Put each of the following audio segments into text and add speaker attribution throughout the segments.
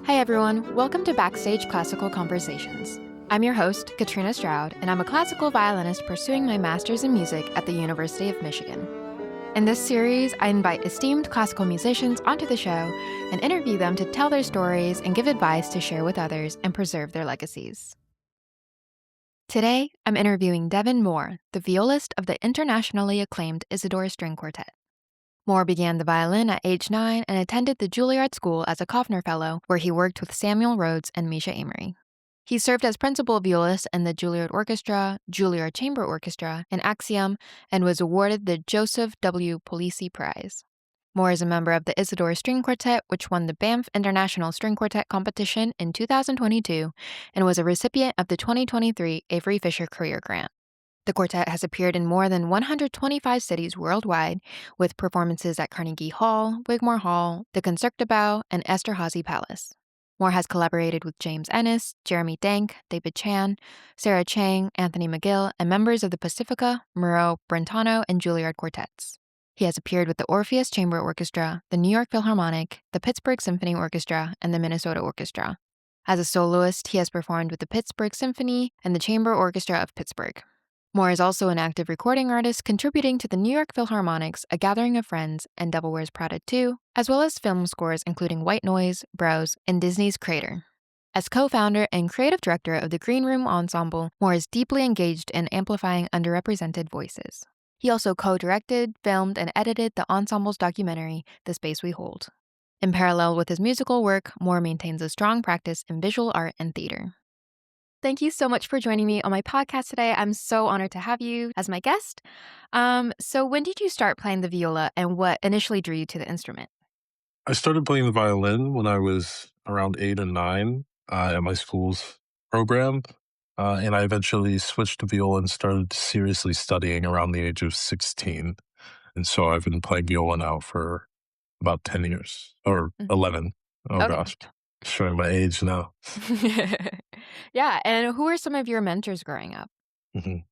Speaker 1: Hi everyone, welcome to Backstage Classical Conversations. I'm your host, Katrina Stroud, and I'm a classical violinist pursuing my master's in music at the University of Michigan. In this series, I invite esteemed classical musicians onto the show and interview them to tell their stories and give advice to share with others and preserve their legacies. Today, I'm interviewing Devin Moore, the violist of the internationally acclaimed Isidore String Quartet. Moore began the violin at age 9 and attended the Juilliard School as a Kovner Fellow, where he worked with Samuel Rhodes and Misha Amory. He served as principal violist in the Juilliard Orchestra, Juilliard Chamber Orchestra, and Axiom, and was awarded the Joseph W. Polisi Prize. Moore is a member of the Isidore String Quartet, which won the Banff International String Quartet Competition in 2022 and was a recipient of the 2023 Avery Fisher Career Grant. The quartet has appeared in more than 125 cities worldwide, with performances at Carnegie Hall, Wigmore Hall, the Concertgebouw, and Esterhazy Palace. Moore has collaborated with James Ennis, Jeremy Dank, David Chan, Sarah Chang, Anthony McGill, and members of the Pacifica, Moreau, Brentano, and Juilliard quartets. He has appeared with the Orpheus Chamber Orchestra, the New York Philharmonic, the Pittsburgh Symphony Orchestra, and the Minnesota Orchestra. As a soloist, he has performed with the Pittsburgh Symphony and the Chamber Orchestra of Pittsburgh. Moore is also an active recording artist, contributing to the New York Philharmonic's A Gathering of Friends and Devil Wears Prada 2, as well as film scores including White Noise, Browse, and Disney's Crater. As co-founder and creative director of the Greenroom Ensemble, Moore is deeply engaged in amplifying underrepresented voices. He also co-directed, filmed, and edited the ensemble's documentary, The Space We Hold. In parallel with his musical work, Moore maintains a strong practice in visual art and theater. Thank you so much for joining me on my podcast today. I'm so honored to have you as my guest. So when did you start playing the viola, and what initially drew you to the instrument?
Speaker 2: I started playing the violin when I was around 8 and 9 at my school's program, and I eventually switched to viola and started seriously studying around the age of 16. And so I've been playing viola now for about 10 years, or 11. Oh,
Speaker 1: Okay.
Speaker 2: gosh, showing my age now.
Speaker 1: Yeah, and who were some of your mentors growing up?
Speaker 2: Mhm.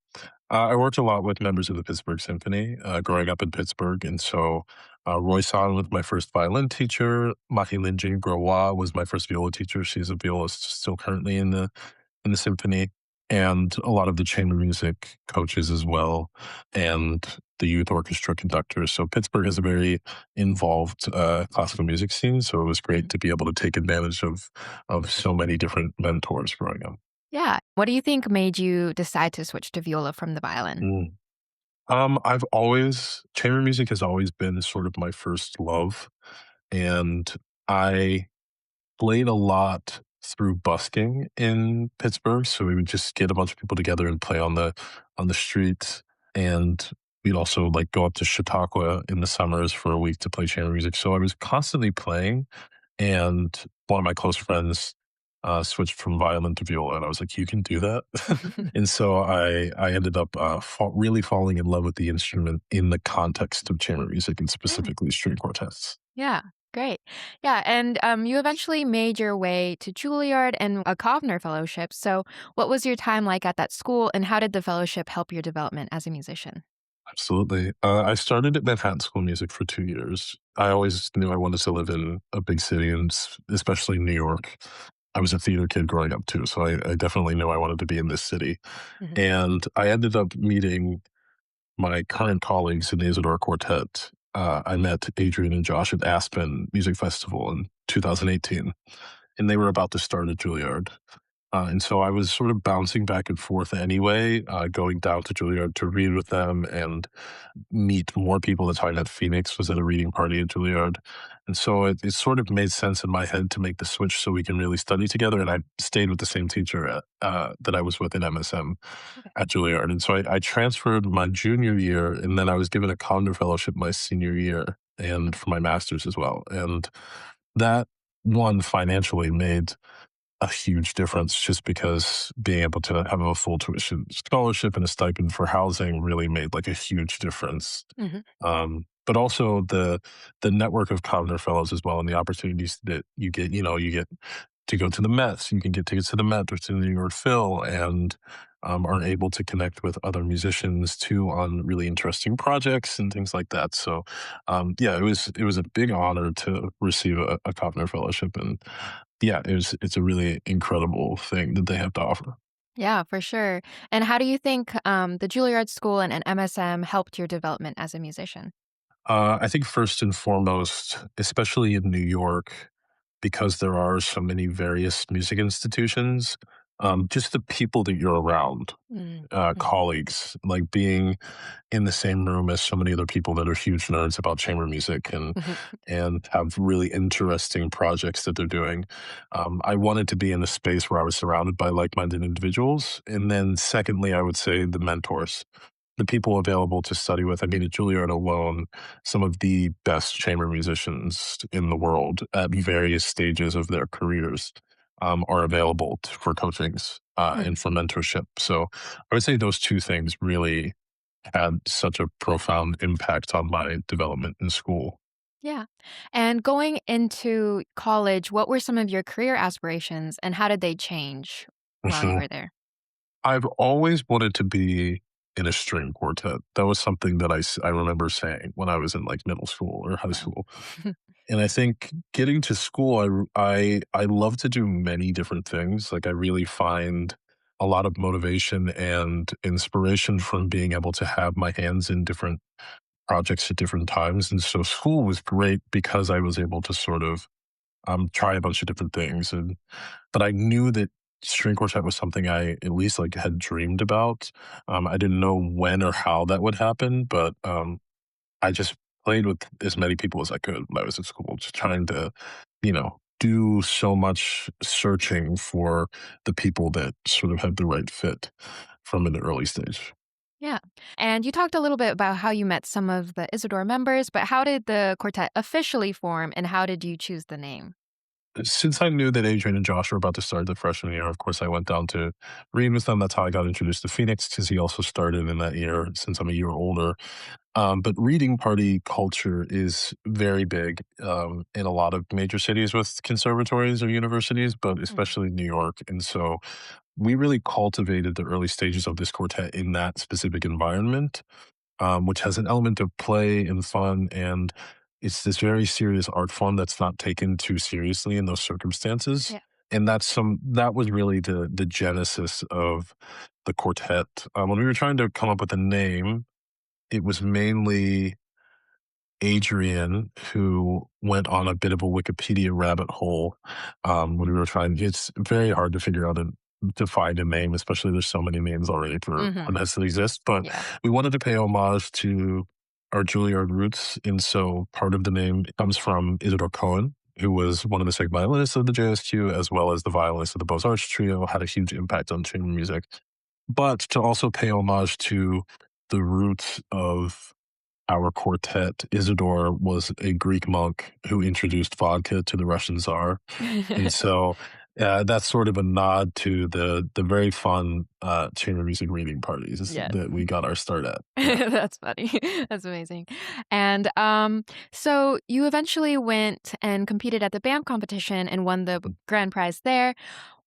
Speaker 2: I worked a lot with members of the Pittsburgh Symphony growing up in Pittsburgh. And so Roy San was my first violin teacher. Marie-Lynne Jean Grois was my first viola teacher. She's a violist still currently in the symphony. And a lot of the chamber music coaches as well, and the youth orchestra conductors. So Pittsburgh has a very involved classical music scene. So it was great to be able to take advantage of so many different mentors growing up.
Speaker 1: Yeah. What do you think made you decide to switch to viola from the violin?
Speaker 2: Chamber music has always been sort of my first love. And I played a lot through busking in Pittsburgh. So we would just get a bunch of people together and play on the streets. And we'd also like go up to Chautauqua in the summers for a week to play chamber music. So I was constantly playing. And one of my close friends switched from violin to viola, and I was like, "You can do that." And so I ended up really falling in love with the instrument in the context of chamber music and specifically string quartets.
Speaker 1: Yeah, great. Yeah, and you eventually made your way to Juilliard and a Kovner Fellowship. So what was your time like at that school, and how did the fellowship help your development as a musician?
Speaker 2: Absolutely. I started at Manhattan School of Music for 2 years. I always knew I wanted to live in a big city, and especially New York. I was a theater kid growing up too, so I definitely knew I wanted to be in this city.
Speaker 1: Mhm.
Speaker 2: And I ended up meeting my current colleagues in the Isidore Quartet. I met Adrian and Josh at Aspen Music Festival in 2018, and they were about to start at Juilliard. And so I was sort of bouncing back and forth anyway, going down to Juilliard to read with them and meet more people. The time that Phoenix was at a reading party at Juilliard. And so it sort of made sense in my head to make the switch so we can really study together. And I stayed with the same teacher that I was with in MSM
Speaker 1: Okay.
Speaker 2: at Juilliard. And so I transferred my junior year, and then I was given a Kovner Fellowship my senior year and for my master's as well. And that one financially made a huge difference, just because being able to have a full tuition scholarship and a stipend for housing really made like a huge difference.
Speaker 1: Mhm.
Speaker 2: But also the network of Kovner Fellows as well, and the opportunities that you get. You know, you get to go to the Met. You can get tickets to the Met or to the New York Phil, and are able to connect with other musicians too on really interesting projects and things like that. So, yeah, it was a big honor to receive a Kovner Fellowship, and yeah, it's a really incredible thing that they have to offer.
Speaker 1: Yeah, for sure. And how do you think the Juilliard School and MSM helped your development as a musician?
Speaker 2: I think first and foremost, especially in New York, because there are so many various music institutions, just the people that you're around,
Speaker 1: Mm.
Speaker 2: colleagues, like being in the same room as so many other people that are huge nerds about chamber music and have really interesting projects that they're doing. I wanted to be in a space where I was surrounded by like-minded individuals, and then secondly, I would say the mentors, the people available to study with. I mean, at Juilliard alone, some of the best chamber musicians in the world at various stages of their careers are available for coachings
Speaker 1: Mm.
Speaker 2: and for mentorship. So I would say those two things really had such a profound impact on my development in school.
Speaker 1: Yeah. And going into college, what were some of your career aspirations and how did they change while you
Speaker 2: Mhm.
Speaker 1: were there?
Speaker 2: I've always wanted to be in a string quartet. That was something that I remember saying when I was in like middle school or high
Speaker 1: Wow.
Speaker 2: school. And I think getting to school, I love to do many different things. Like I really find a lot of motivation and inspiration from being able to have my hands in different projects at different times. And so school was great because I was able to sort of try a bunch of different things. And but I knew that string quartet was something I at least like had dreamed about. I didn't know when or how that would happen, but I just played with as many people as I could when I was at school, just trying to, do so much searching for the people that sort of had the right fit from an early stage.
Speaker 1: Yeah. And you talked a little bit about how you met some of the Isidore members, but how did the quartet officially form and how did you choose the name?
Speaker 2: Since I knew that Adrian and Josh were about to start the freshman year, of course, I went down to read with them. That's how I got introduced to Phoenix because he also started in that year since I'm a year older. But reading party culture is very big in a lot of major cities with conservatories or universities, but
Speaker 1: Mm.
Speaker 2: especially New York. And so we really cultivated the early stages of this quartet in that specific environment, which has an element of play and fun. And it's this very serious art form that's not taken too seriously in those circumstances.
Speaker 1: Yeah.
Speaker 2: And that was really the genesis of the quartet. When we were trying to come up with a name, it was mainly Adrian who went on a bit of a Wikipedia rabbit hole when we were trying. It's very hard to figure out to find a name, especially there's so many names already for
Speaker 1: Hmm.
Speaker 2: quartets that exist. But
Speaker 1: Yeah.
Speaker 2: we wanted to pay homage to our Juilliard roots, and so part of the name comes from Isidore Cohen, who was one of the second violinists of the JSQ, as well as the violist of the Beaux Arts trio, had a huge impact on chamber music. But to also pay homage to the roots of our quartet, Isidore was a Greek monk who introduced vodka to the Russian Tsar. And so that's sort of a nod to the very fun chamber music reading parties
Speaker 1: Yes.
Speaker 2: that we got our start at. Yeah.
Speaker 1: That's funny. That's amazing. And so you eventually went and competed at the Banff competition and won the grand prize there.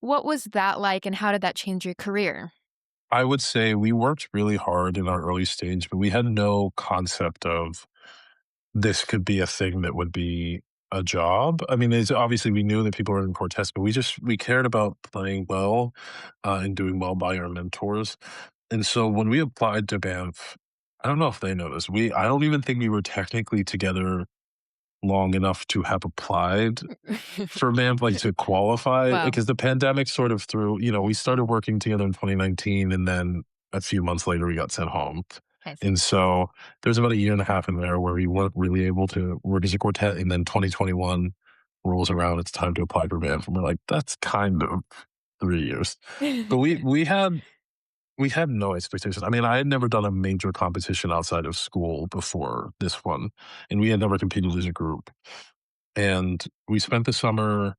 Speaker 1: What was that like and how did that change your career?
Speaker 2: I would say we worked really hard in our early stage, but we had no concept of this could be a thing that would be a job. I mean, it's obviously we knew that people were in quartets, but we cared about playing well and doing well by our mentors. And so when we applied to Banff, I don't know if they know this. I don't even think we were technically together long enough to have applied for Banff, like to qualify,
Speaker 1: Wow.
Speaker 2: because the pandemic sort of threw, we started working together in 2019 and then a few months later we got sent home.
Speaker 1: I see.
Speaker 2: And so there's about a year and a half in there where we weren't really able to work as a quartet. And then 2021 rolls around, it's time to apply for Banff. And we're like, that's kind of 3 years. But we had no expectations. I mean, I had never done a major competition outside of school before this one, and we had never competed as a group. And we spent the summer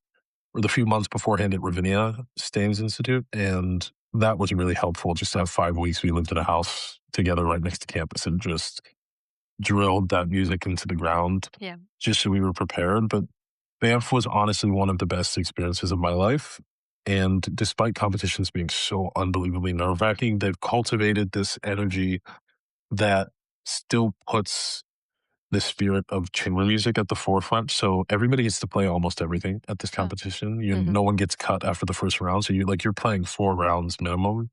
Speaker 2: or the few months beforehand at Ravinia Staines Institute, and that was really helpful. Just to have 5 weeks, we lived in a house together right next to campus and just drilled that music into the ground,
Speaker 1: Yeah.
Speaker 2: just so we were prepared. But Banff was honestly one of the best experiences of my life. And despite competitions being so unbelievably nerve-wracking, they've cultivated this energy that still puts the spirit of chamber music at the forefront. So everybody gets to play almost everything at this
Speaker 1: Oh.
Speaker 2: competition.
Speaker 1: Hmm.
Speaker 2: No one gets cut after the first round. So you're playing 4 rounds minimum.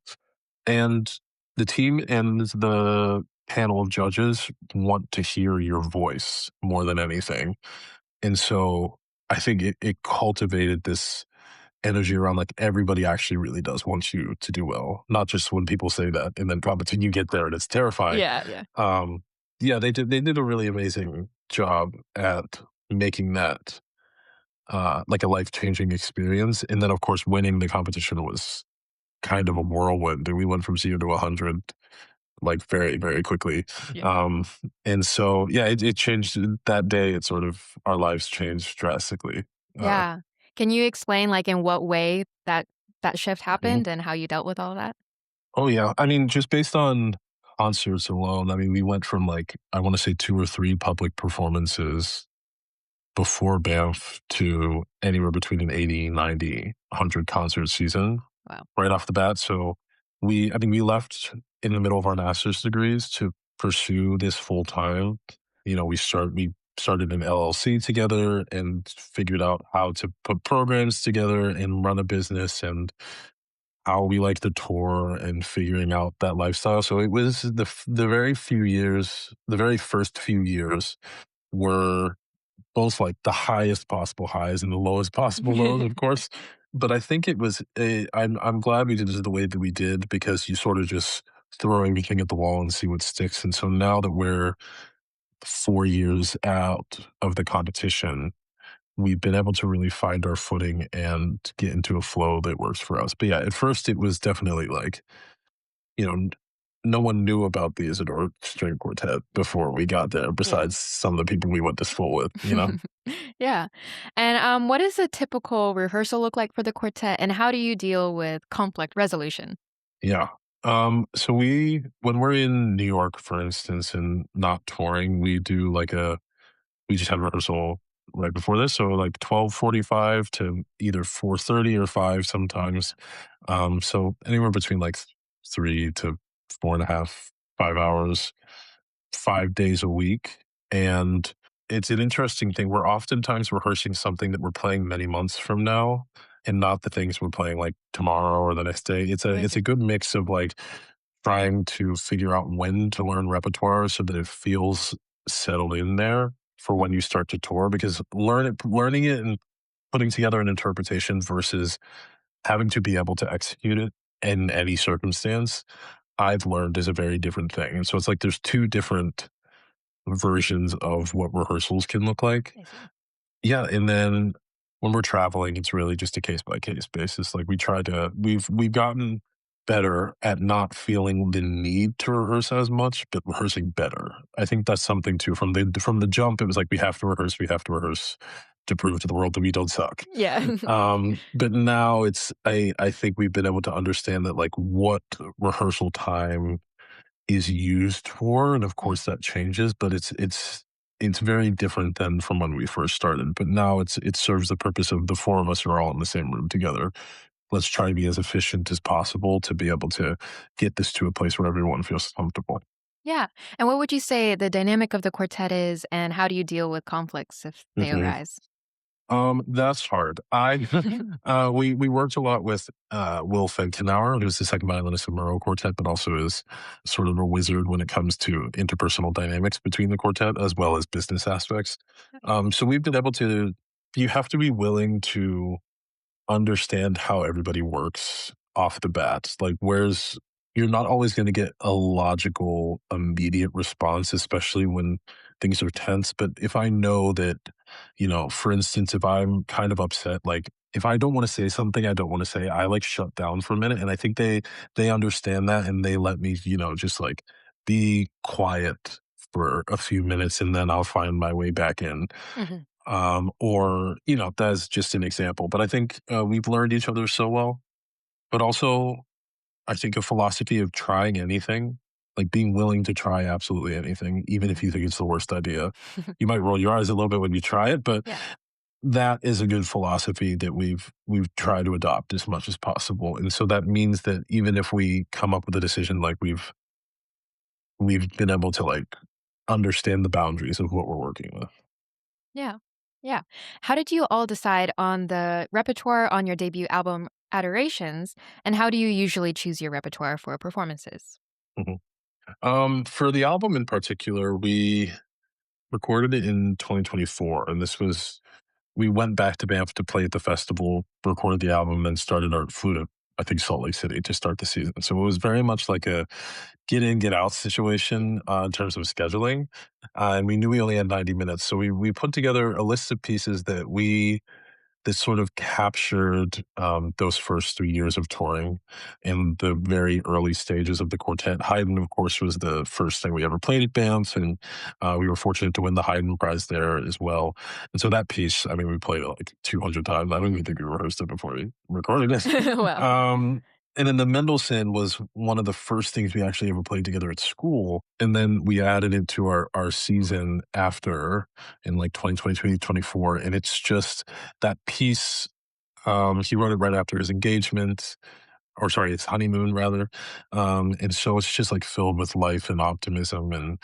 Speaker 2: And the team and the panel of judges want to hear your voice more than anything. And so I think it cultivated this energy around like everybody actually really does want you to do well, not just when people say that and then competition you get there and it's terrifying.
Speaker 1: Yeah, yeah.
Speaker 2: Um, yeah, they did a really amazing job at making that like a life changing experience. And then of course winning the competition was kind of a whirlwind, and we went from 0 to 100 like very, very quickly.
Speaker 1: Yeah.
Speaker 2: Um, and so, yeah, it changed that day. It sort of, our lives changed drastically. Uh,
Speaker 1: Yeah. Can you explain, like, in what way that shift
Speaker 2: mhm.
Speaker 1: happened and how you dealt with all that?
Speaker 2: Oh, yeah. I mean, just based on concerts alone, I mean, we went from like, I want to say 2 or 3 public performances before Banff to anywhere between an 80, 90, 100 concert season
Speaker 1: Wow.
Speaker 2: right off the bat. So we left in the middle of our master's degrees to pursue this full time. We started an LLC together and figured out how to put programs together and run a business and how we like to tour and figuring out that lifestyle. So it was the very first few years were both like the highest possible highs and the lowest possible lows, of course. But I think it was I'm glad we did it the way that we did, because you sort of just throw everything at the wall and see what sticks. And so now that we're 4 years out of the competition, we've been able to really find our footing and get into a flow that works for us. But yeah, at first it was definitely like, you know, no one knew about the Isidore String Quartet before we got there,
Speaker 1: Yeah.
Speaker 2: besides some of the people we went to school with.
Speaker 1: Yeah. And, what does a typical rehearsal look like for the quartet, and how do you deal with conflict resolution?
Speaker 2: Yeah. So when we're in New York, for instance, and not touring, we just have rehearsal right before this. So like 12:45 to either 4:30 or 5 sometimes. So anywhere between like 3 to 4.5, 5 hours, 5 days a week. And it's an interesting thing. We're oftentimes rehearsing something that we're playing many months from now and not the things we're playing like tomorrow or the next day. It's a
Speaker 1: Okay.
Speaker 2: good mix of like trying to figure out when to learn repertoire so that it feels settled in there for when you start to tour, because learning it and putting together an interpretation versus having to be able to execute it in any circumstance, I've learned is a very different thing. And so it's like there's 2 different versions of what rehearsals can look like.
Speaker 1: I see.
Speaker 2: Yeah, and then when we're traveling, it's really just a case by case basis. Like we've gotten better at not feeling the need to rehearse as much, but rehearsing better. I think that's something too. From the jump, it was like we have to rehearse to prove to the world that we don't suck.
Speaker 1: Yeah.
Speaker 2: But now I think we've been able to understand that like what rehearsal time is used for, and of
Speaker 1: Mhm.
Speaker 2: course that changes, but it's very different than from when we first started. But now it serves the purpose of the 4 of us are all in the same room together. Let's try to be as efficient as possible to be able to get this to a place where everyone feels comfortable.
Speaker 1: Yeah. And what would you say the dynamic of the quartet is, and how do you deal with conflicts if they
Speaker 2: Mhm.
Speaker 1: arise?
Speaker 2: That's hard. I we worked a lot with Will Fenkenauer, who's the second violinist of Murrow Quartet, but also is sort of a wizard when it comes to interpersonal dynamics between the quartet as well as business aspects.
Speaker 1: Okay.
Speaker 2: So we've been able to. You have to be willing to understand how everybody works off the bat. Like, where's you're not always going to get a logical, immediate response, especially when things are tense. But if I know that, for instance, if I'm kind of upset, like if I don't want to say something I don't want to say, I like shut down for a minute. And I think they understand that and they let me, just like be quiet for a few minutes and then I'll find my way back in.
Speaker 1: Mhm.
Speaker 2: Or, that's just an example. But I think we've learned each other so well. But also, I think a philosophy of trying anything, like being willing to try absolutely anything, even if
Speaker 1: Mhm.
Speaker 2: you think it's the worst idea. You might roll your eyes a little bit when you try it, but
Speaker 1: Yeah.
Speaker 2: that is a good philosophy that we've tried to adopt as much as possible, and so that means that even if we come up with a decision, like, we've been able to, like, understand the boundaries of what we're working with.
Speaker 1: Yeah. Yeah. How did you all decide on the repertoire on your debut album, Adorations, and how do you usually choose your repertoire for performances?
Speaker 2: Mhm. For the album in particular, we recorded it in 2024, and this was we went back to Banff to play at the festival, recorded the album, then flew to, I think, Salt Lake City to start the season. So it was very much like a get in, get out situation in terms of scheduling. And we knew we only had 90 minutes. So we put together a list of pieces that sort of captured those first 3 years of touring in the very early stages of the quartet. Haydn, of course, was the first thing we ever played at Banff, and we were fortunate to win the Haydn Prize there as well. And so that piece, I mean, we played it like 200 times. I don't even think we rehearsed it before we recorded it.
Speaker 1: Well,
Speaker 2: Um, and then the Mendelssohn was one of the first things we actually ever played together at school. And then we added it to our season after in like 2020, 2024. And it's just that piece, he wrote it right after his engagement, or sorry, his honeymoon rather. And so it's just like filled with life and optimism, and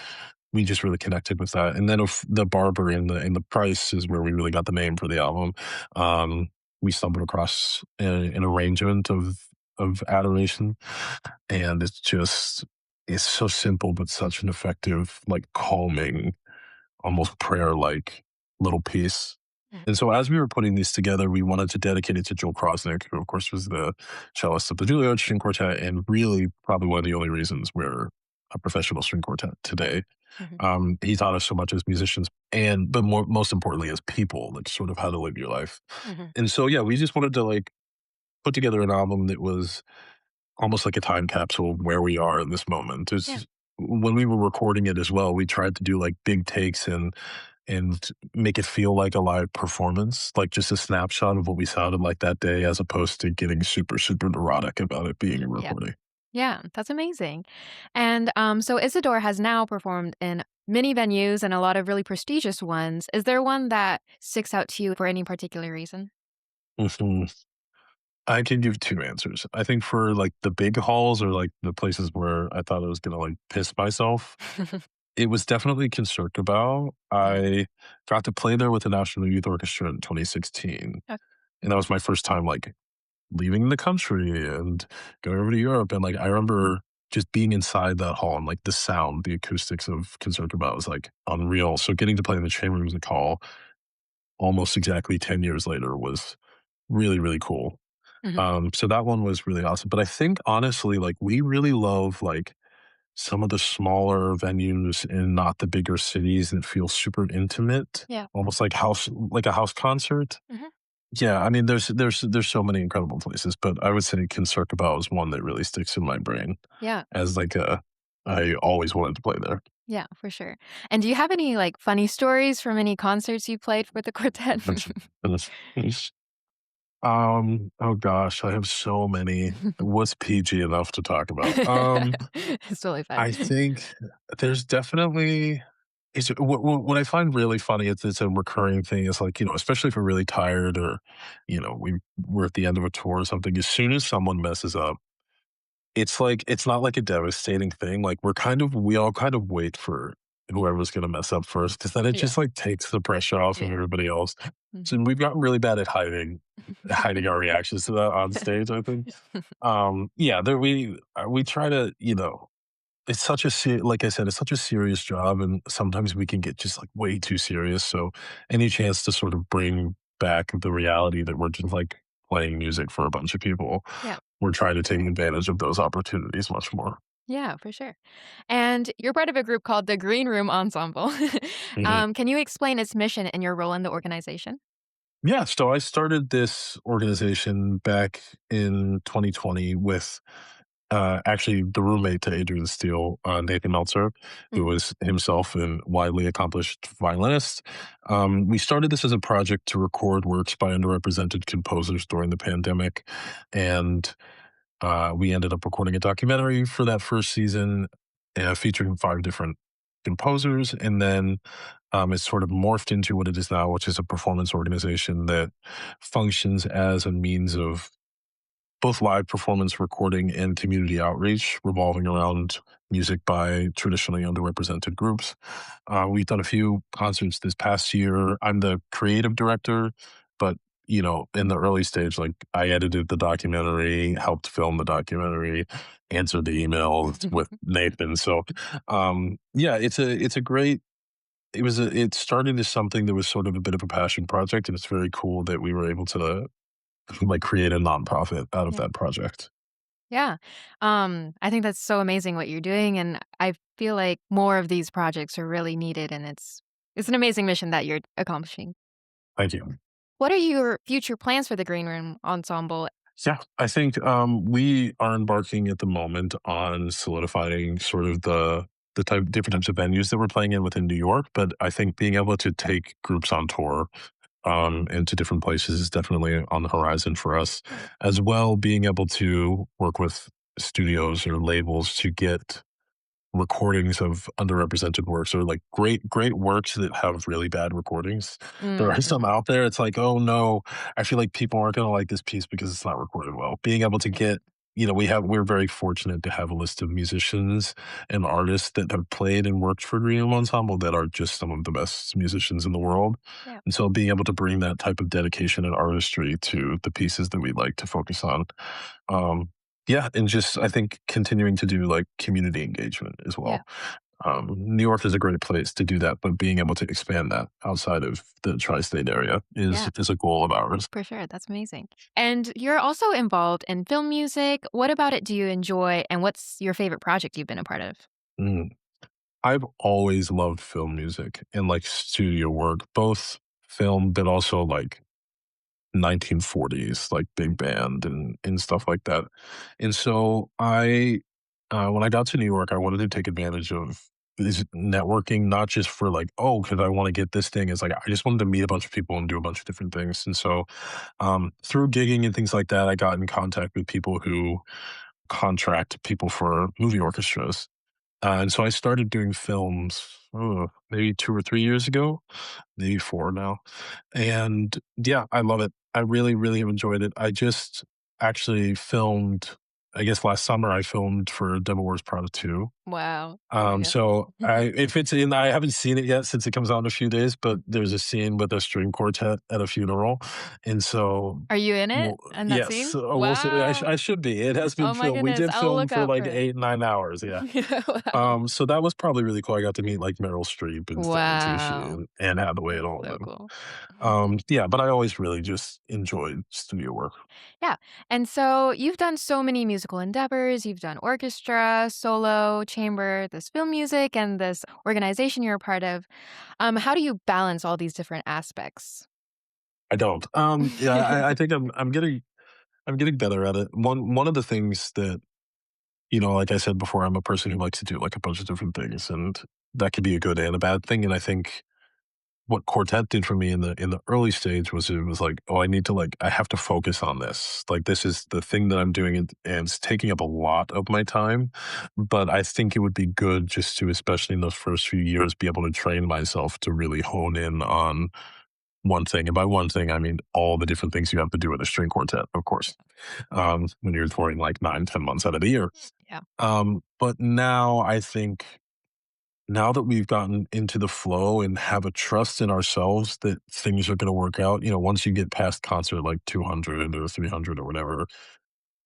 Speaker 2: we just really connected with that. And then of the Barber and the Price is where we really got the name for the album. Um, we stumbled across an arrangement of Adoration, and it's so simple but such an effective, like calming, almost prayer-like little piece.
Speaker 1: mm,
Speaker 2: And so as we were putting these together, we wanted to dedicate it to Joel Krosnick, who of course was the cellist of the Juilliard String Quartet, and really probably one of the only reasons we're a professional string quartet today.
Speaker 1: mhm,
Speaker 2: He taught us so much as musicians, but most importantly as people, like sort of how to live your life.
Speaker 1: mhm.
Speaker 2: And so yeah, we just wanted to like put together an album that was almost like a time capsule of where we are in this moment.
Speaker 1: Yeah.
Speaker 2: When we were recording it as well, we tried to do like big takes and make it feel like a live performance, like just a snapshot of what we sounded like that day, as opposed to getting super, super neurotic about it being a
Speaker 1: Yeah.
Speaker 2: recording.
Speaker 1: Yeah, that's amazing. And so Isidore has now performed in many venues and a lot of really prestigious ones. Is there one that sticks out to you for any particular reason?
Speaker 2: Mhm. I can give two answers. I think for like the big halls or like the places where I thought I was gonna like piss myself, it was definitely Concertgebouw.
Speaker 1: Mhm.
Speaker 2: I got to play there with the National Youth Orchestra in 2016,
Speaker 1: Ok.
Speaker 2: and that was my first time like leaving the country and going over to Europe. And like I remember just being inside that hall and like the sound, the acoustics of Concertgebouw was like unreal. So getting to play in the Chamber Music Hall almost exactly 10 years later was really, really cool.
Speaker 1: Mhm.
Speaker 2: So that one was really awesome. But I think honestly, like we really love like some of the smaller venues in not the bigger cities that feel super intimate,
Speaker 1: Yeah.
Speaker 2: almost like a house concert.
Speaker 1: Mhm.
Speaker 2: Yeah, I mean, there's so many incredible places, but I would say Concertgebouw is one that really sticks in my brain
Speaker 1: Yeah.
Speaker 2: as like a I always wanted to play there.
Speaker 1: Yeah, for sure. And do you have any, like, funny stories from any concerts you played with the quartet?
Speaker 2: Oh gosh, I have so many. What's PG enough to talk about?
Speaker 1: It's totally fine.
Speaker 2: I think there's definitely what I find really funny is it's a recurring thing is like, especially if we're really tired or, we're at the end of a tour or something, as soon as someone messes up, it's like it's not like a devastating thing. Like we all kind of wait for whoever's gonna mess up first, because then it
Speaker 1: Yeah,
Speaker 2: just like takes the pressure off of
Speaker 1: yeah.
Speaker 2: everybody else. So
Speaker 1: Mhm.
Speaker 2: we've gotten really bad at hiding our reactions to that on stage, I think. Yeah, there we try to, it's such a like I said, it's such a serious job, and sometimes we can get just like way too serious. So any chance to sort of bring back the reality that we're just like playing music for a bunch of people,
Speaker 1: Yeah,
Speaker 2: we're trying to take advantage of those opportunities much more.
Speaker 1: yeah, for sure. And you're part of a group called the Greenroom Ensemble.
Speaker 2: Mhm.
Speaker 1: Can you explain its mission and your role in the organization?
Speaker 2: Yeah, so I started this organization back in 2020 with actually the roommate to Adrian Steele, Nathan Meltzer, who
Speaker 1: Mm,
Speaker 2: was himself a widely accomplished violinist. We started this as a project to record works by underrepresented composers during the pandemic, and we ended up recording a documentary for that first season, featuring 5 different composers, and then it's sort of morphed into what it is now, which is a performance organization that functions as a means of both live performance recording and community outreach revolving around music by traditionally underrepresented groups. We've done a few concerts this past year. I'm the creative director, but in the early stage, like I edited the documentary, helped film the documentary, answered the emails with Nathan. So, yeah, it's a great. It started as something that was sort of a bit of a passion project, and it's very cool that we were able to like create a nonprofit out of
Speaker 1: Yeah.
Speaker 2: that project.
Speaker 1: Yeah. I think that's so amazing what you're doing, and I feel like more of these projects are really needed, and it's an amazing mission that you're accomplishing.
Speaker 2: Thank you.
Speaker 1: What are your future plans for the Green Room Ensemble?
Speaker 2: Yeah, I think we are embarking at the moment on solidifying sort of the different types of venues that we're playing in within New York. But I think being able to take groups on tour into different places is definitely on the horizon for us, as well. Being able to work with studios or labels to get recordings of underrepresented works or like great works that have really bad recordings. There are some
Speaker 1: Mhm.
Speaker 2: out there. It's like, oh no, I feel like people aren't going to like this piece because it's not recorded well. Being able to
Speaker 1: Yeah.
Speaker 2: get, we're very fortunate to have a list of musicians and artists that have played and worked for Greenroom Ensemble that are just some of the best musicians in the world.
Speaker 1: Yeah.
Speaker 2: And so being able to bring that type of dedication and artistry to the pieces that we like to focus on, um, yeah, and just I think continuing to do like community engagement as
Speaker 1: Yeah.
Speaker 2: well. New York is a great place to do that, but being able to expand that outside of the tri-state area is
Speaker 1: Yeah.
Speaker 2: is a goal of ours.
Speaker 1: For sure. That's amazing. And you're also involved in film music. What about it do you enjoy, and what's your favorite project you've been a part of?
Speaker 2: Mm. I've always loved film music and like studio work, both film, but also like 1940s, like big band and stuff like that. And so when I got to New York, I wanted to take advantage of this networking, not just for like, oh, because I want to get this thing. It's like I just wanted to meet a bunch of people and do a bunch of different things. And so through gigging and things like that, I got in contact with people who contract people for movie orchestras. And so I started doing films, maybe 2 or 3 years ago, maybe four now. And yeah, I love it. I really, really have enjoyed it. I just actually filmed, I guess last summer, I filmed for Devil Wears Prada 2.
Speaker 1: Wow. Oh my God.
Speaker 2: So if it's in, I haven't seen it yet since it comes out in a few days, but there's a scene with a string quartet at a funeral. And so,
Speaker 1: Are you in it?
Speaker 2: well,
Speaker 1: In that
Speaker 2: yes,
Speaker 1: scene?
Speaker 2: so we'll see.
Speaker 1: Wow.
Speaker 2: I should be. It has been
Speaker 1: Oh my
Speaker 2: filmed. We
Speaker 1: goodness.
Speaker 2: did
Speaker 1: I'll
Speaker 2: film
Speaker 1: look
Speaker 2: for
Speaker 1: out for
Speaker 2: like
Speaker 1: it.
Speaker 2: 8, 9 hours. Yeah.
Speaker 1: Wow.
Speaker 2: So that was probably really cool. I got to meet like Meryl Streep and Stanley Tucci
Speaker 1: Wow.
Speaker 2: and Anne Hathaway and
Speaker 1: That's
Speaker 2: all of
Speaker 1: so
Speaker 2: them.
Speaker 1: cool.
Speaker 2: Yeah, but I always really just enjoyed studio work.
Speaker 1: Yeah. And so you've done so many musical endeavors. You've done orchestra, solo, chamber, this film music, and this organization you're a part of. How do you balance all these different aspects?
Speaker 2: I don't. Yeah, I think I'm getting better at it. One of the things that like I said before, I'm a person who likes to do like a bunch of different things, and that could be a good and a bad thing. And I think what quartet did for me in the early stage was it was like, oh, I have to focus on this. Like this is the thing that I'm doing, and it's taking up a lot of my time. But I think it would be good just to, especially in those first few years, be able to train myself to really hone in on one thing. And by one thing, I mean all the different things you have to do in a string quartet, of course, when you're touring like 9, 10 months out of the year.
Speaker 1: Yeah.
Speaker 2: But now I think now that we've gotten into the flow and have a trust in ourselves that things are going to work out, once you get past concert like 200 or 300 or whatever,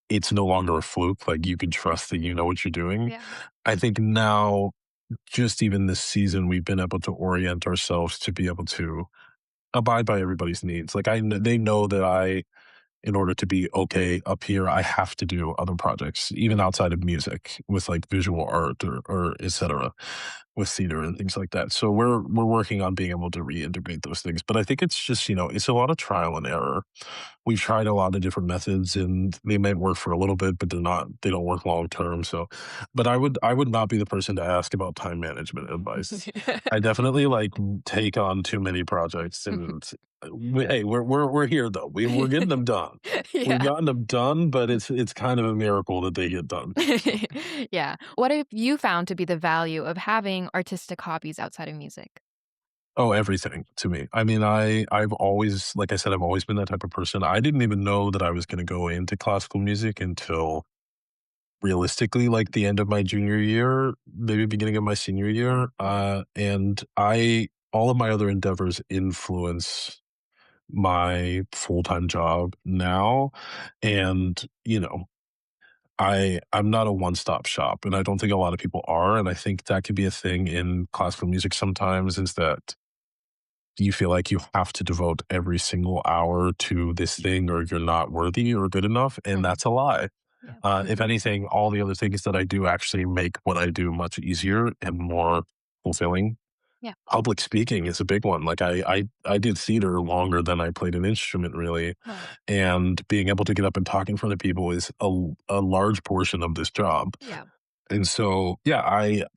Speaker 2: it's no longer a fluke. Like you can trust that you know what you're doing.
Speaker 1: Yeah.
Speaker 2: I think now, just even this season, we've been able to orient ourselves to be able to abide by everybody's needs. Like they know that in order to be okay up here, I have to do other projects, even outside of music, with like visual art or et cetera, with theater and things like that. So we're working on being able to reintegrate those things. But I think it's just, it's a lot of trial and error. We've tried a lot of different methods and they might work for a little bit, but they don't work long term. So but I would not be the person to ask about time management advice. I definitely like take on too many projects and Hey, we're here though. We're getting them done. We've
Speaker 1: Yeah.
Speaker 2: gotten them done, but it's kind of a miracle that they get done. So,
Speaker 1: Yeah. What have you found to be the value of having artistic hobbies outside of music?
Speaker 2: oh, everything to me. I mean, I've always, like I said, I've always been that type of person. I didn't even know that I was going to go into classical music until realistically like the end of my junior year, maybe beginning of my senior year. And I all of my other endeavors influence my full-time job now. And, I'm not a one-stop shop, and I don't think a lot of people are, and I think that could be a thing in classical music sometimes is that you feel like you have to devote every single hour to this thing or you're not worthy or good enough, and
Speaker 1: Mhm.
Speaker 2: that's a lie.
Speaker 1: Yeah.
Speaker 2: If anything, all the other things that I do actually make what I do much easier and more fulfilling.
Speaker 1: Yeah.
Speaker 2: Public speaking is a big one. Like I did theater longer than I played an instrument really,
Speaker 1: Wow.
Speaker 2: and being able to get up and talk in front of people is a large portion of this job.
Speaker 1: Yeah.
Speaker 2: And so, yeah,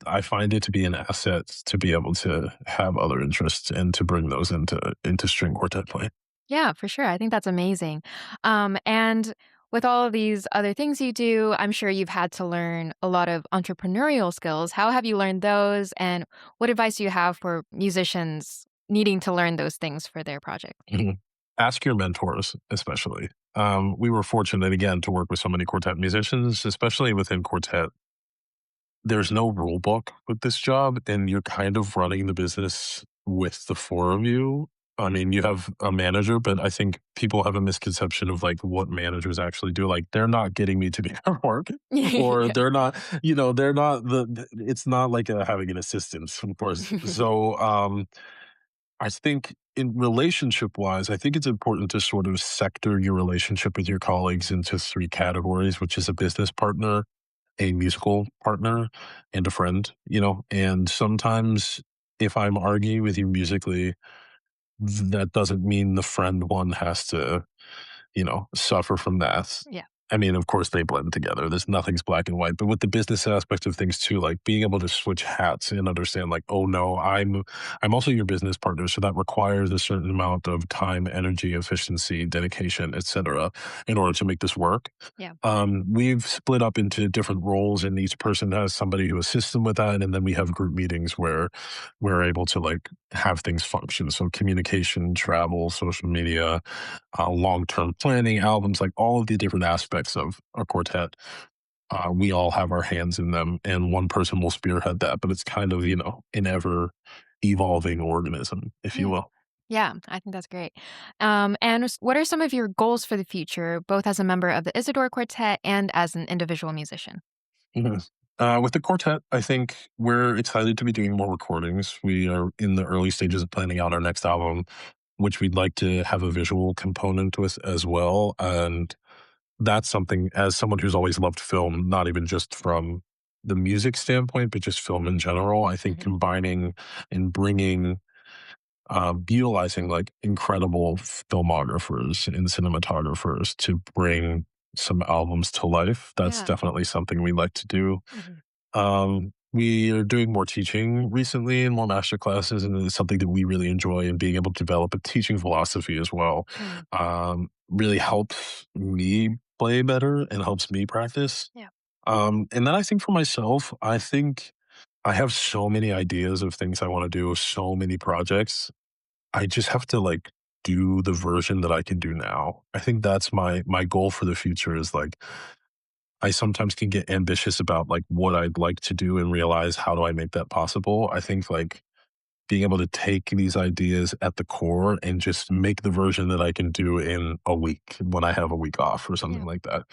Speaker 2: I find it to be an asset to be able to have other interests and to bring those into string quartet playing.
Speaker 1: Yeah, for sure. I think that's amazing. And with all of these other things you do, I'm sure you've had to learn a lot of entrepreneurial skills. How have you learned those? And what advice do you have for musicians needing to learn those things for their project?
Speaker 2: Mhm. Ask your mentors, especially. We were fortunate again to work with so many quartet musicians, especially within quartet. There's no rule book with this job, and you're kind of running the business with the four of you. I mean, you have a manager, but I think people have a misconception of like what managers actually do. Like, they're not getting me to do their work, or
Speaker 1: Yeah.
Speaker 2: they're not it's not like having an assistant, of course. So, I think in relationship wise, I think it's important to sort of sector your relationship with your colleagues into three categories, which is a business partner, a musical partner, and a friend, and sometimes if I'm arguing with you musically, that doesn't mean the friend one has to suffer from that.
Speaker 1: Yeah.
Speaker 2: I mean, of course, they blend together. There's nothing's black and white. But with the business aspect of things too, like being able to switch hats and understand, like, oh no, I'm also your business partner, so that requires a certain amount of time, energy, efficiency, dedication, etc., in order to make this work.
Speaker 1: Yeah.
Speaker 2: We've split up into different roles, and each person has somebody who assists them with that, and then we have group meetings where we're able to like have things function. So communication, travel, social media, long-term planning, albums, like all of the different aspects of a quartet. We all have our hands in them, and one person will spearhead that, but it's kind of, an ever evolving organism, if you
Speaker 1: Yeah.
Speaker 2: will.
Speaker 1: Yeah, I think that's great. And what are some of your goals for the future, both as a member of the Isidore Quartet and as an individual musician?
Speaker 2: Mhm. With the quartet, I think we're excited to be doing more recordings. We are in the early stages of planning out our next album, which we'd like to have a visual component with as well. And that's something, as someone who's always loved film, not even just from the music standpoint, but just film in general, I think
Speaker 1: Mhm.
Speaker 2: combining and bringing, utilizing like incredible filmographers and cinematographers to bring some albums to life. That's
Speaker 1: Yeah.
Speaker 2: definitely something we like to do.
Speaker 1: Mhm.
Speaker 2: We are doing more teaching recently and more master classes, and it's something that we really enjoy. And being able to develop a teaching philosophy as well,
Speaker 1: Mm.
Speaker 2: really helps me play better and helps me practice.
Speaker 1: Yeah.
Speaker 2: And then I think for myself, I think I have so many ideas of things I want to do, so many projects. I just have to like do the version that I can do now. I think that's my goal for the future is like I sometimes can get ambitious about like what I'd like to do and realize how do I make that possible. I think like being able to take these ideas at the core and just make the version that I can do in a week when I have a week off or something
Speaker 1: Yeah.
Speaker 2: like that.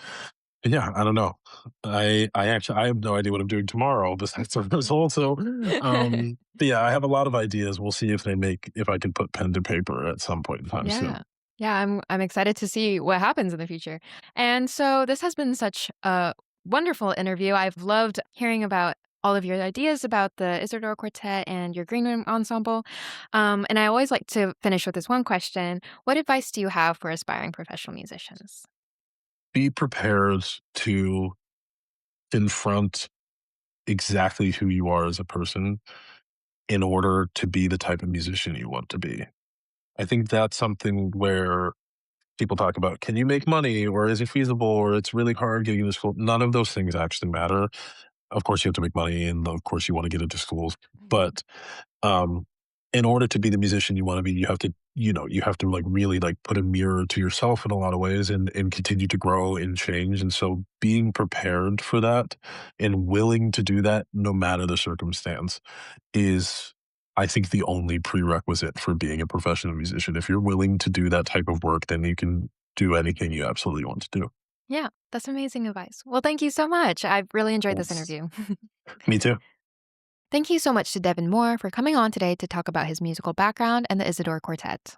Speaker 2: And yeah, I don't know. I have no idea what I'm doing tomorrow besides the result. So but yeah, I have a lot of ideas. We'll see if I can put pen to paper at some point in time soon.
Speaker 1: Yeah. Yeah, I'm excited to see what happens in the future. And so this has been such a wonderful interview. I've loved hearing about all of your ideas about the Isidore Quartet and your Greenroom Ensemble. And I always like to finish with this one question. What advice do you have for aspiring professional musicians?
Speaker 2: Be prepared to confront exactly who you are as a person in order to be the type of musician you want to be. I think that's something where people talk about, can you make money, or is it feasible, or it's really hard getting into school. None of those things actually matter. Of course, you have to make money, and of course, you want to get into schools. But um, in order to be the musician you want to be, you have to, you have to like really like put a mirror to yourself in a lot of ways, and continue to grow and change. And so, being prepared for that and willing to do that, no matter the circumstance, is, I think, the only prerequisite for being a professional musician. If you're willing to do that type of work, then you can do anything you absolutely want to do.
Speaker 1: Yeah, that's amazing advice. Well, thank you so much. I've really enjoyed this
Speaker 2: Yes.
Speaker 1: interview.
Speaker 2: Me too.
Speaker 1: Thank you so much to Devin Moore for coming on today to talk about his musical background and the Isidore Quartet.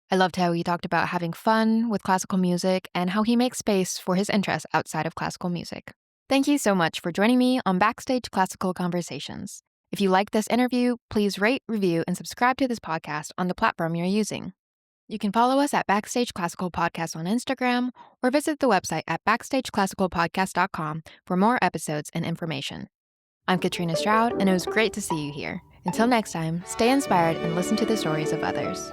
Speaker 1: I loved how he talked about having fun with classical music and how he makes space for his interests outside of classical music. Thank you so much for joining me on Backstage Classical Conversations. If you like this interview, please rate, review, and subscribe to this podcast on the platform you're using. You can follow us at Backstage Classical Podcast on Instagram or visit the website at backstageclassicalpodcast.com for more episodes and information. I'm Katrina Stroud, and it was great to see you here. Until next time, stay inspired and listen to the stories of others.